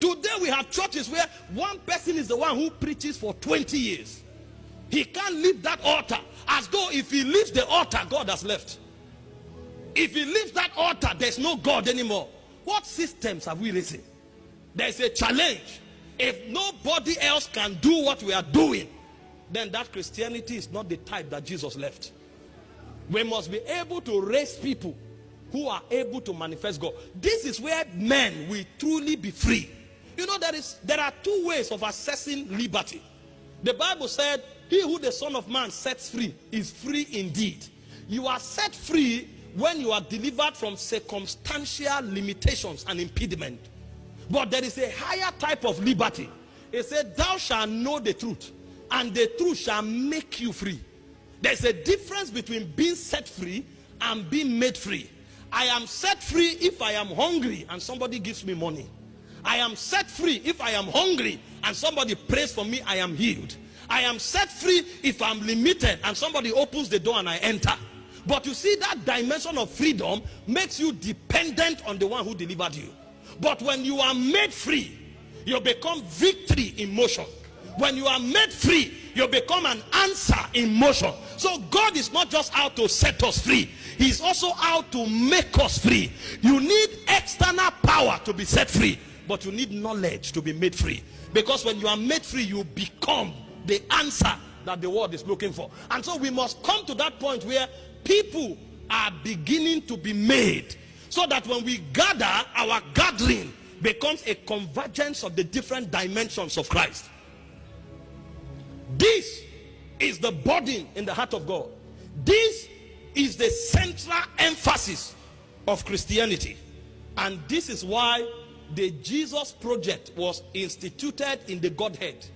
Today we have churches where one person is the one who preaches for 20 years. He can't leave that altar, as though if he leaves the altar, God has left. If he leaves that altar, there's no God anymore. What systems have we raised? There's a challenge. If nobody else can do what we are doing, then that Christianity is not the type that Jesus left. We must be able to raise people who are able to manifest God. This is where men will truly be free. You know, there are two ways of assessing liberty. The Bible said, he who the Son of Man sets free is free indeed. You are set free when you are delivered from circumstantial limitations and impediment. But there is a higher type of liberty. It said, thou shalt know the truth, and the truth shall make you free. There's a difference between being set free and being made free. I am set free if I am hungry and somebody gives me money. I am set free if I am hungry and somebody prays for me, I am healed. I am set free if I'm limited and somebody opens the door and I enter. But you see, that dimension of freedom makes you dependent on the one who delivered you. But when you are made free, you become victory in motion. When you are made free, you become an answer in motion. So God is not just out to set us free. He's also out to make us free. You need external power to be set free, but you need knowledge to be made free. Because when you are made free, you become the answer that the world is looking for. And so we must come to that point where people are beginning to be made, so that when we gather, our gathering becomes a convergence of the different dimensions of Christ. This is the burden in the heart of God. This is the central emphasis of Christianity. And this is why the Jesus Project was instituted in the Godhead.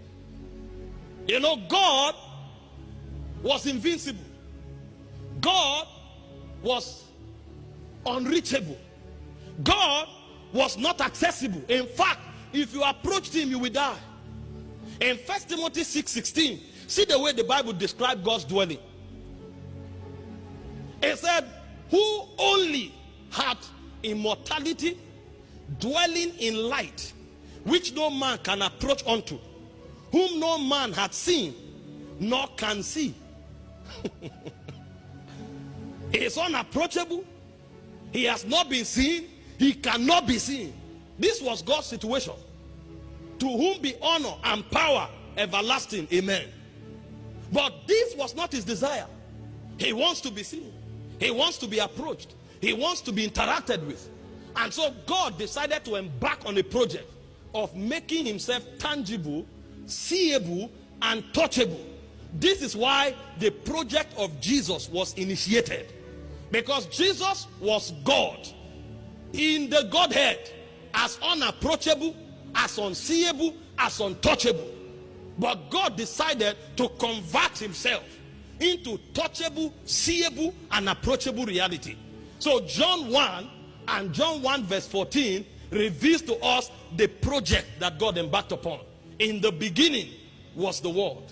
You know, God was invincible. God was unreachable. God was not accessible. In fact, if you approached him, you will die. In 1 Timothy 6:16, see the way the Bible describes God's dwelling. It said, who only had immortality, dwelling in light, which no man can approach unto, whom no man had seen, nor can see. He is unapproachable. He has not been seen. He cannot be seen. This was God's situation. To whom be honor and power everlasting. Amen. But this was not his desire. He wants to be seen. He wants to be approached. He wants to be interacted with. And so God decided to embark on a project of making himself tangible, seeable, and touchable. This is why the project of Jesus was initiated. Because Jesus was God in the Godhead, as unapproachable, as unseeable, as untouchable. But God decided to convert himself into touchable, seeable, and approachable reality. So John 1 and John 1 verse 14 reveals to us the project that God embarked upon. In the beginning was the Word.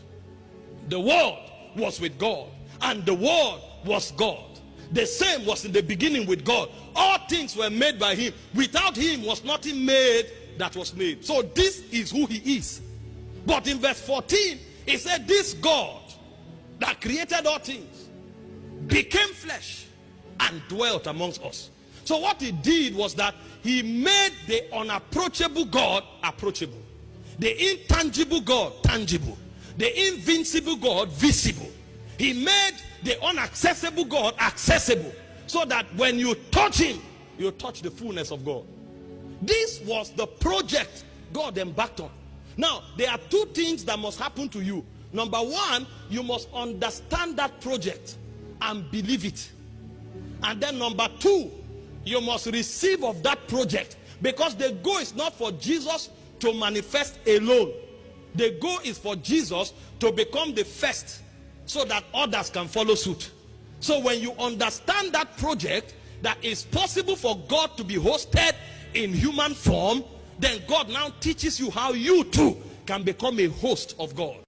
The Word was with God, and the Word was God. The same was in the beginning with God. All things were made by him. Without him was nothing made that was made. So this is who he is. But in verse 14, he said, this God that created all things became flesh and dwelt amongst us. So what he did was that he made the unapproachable God approachable, the intangible God tangible, the invincible God visible. He made the inaccessible God accessible, so that when you touch him, you touch the fullness of God. This was the project God embarked on. Now, there are two things that must happen to you. Number one, you must understand that project and believe it. And then number two, you must receive of that project, because the goal is not for Jesus to manifest alone. The goal is for Jesus to become the first, so that others can follow suit. So when you understand that project, that it's possible for God to be hosted in human form, then God now teaches you how you too can become a host of God.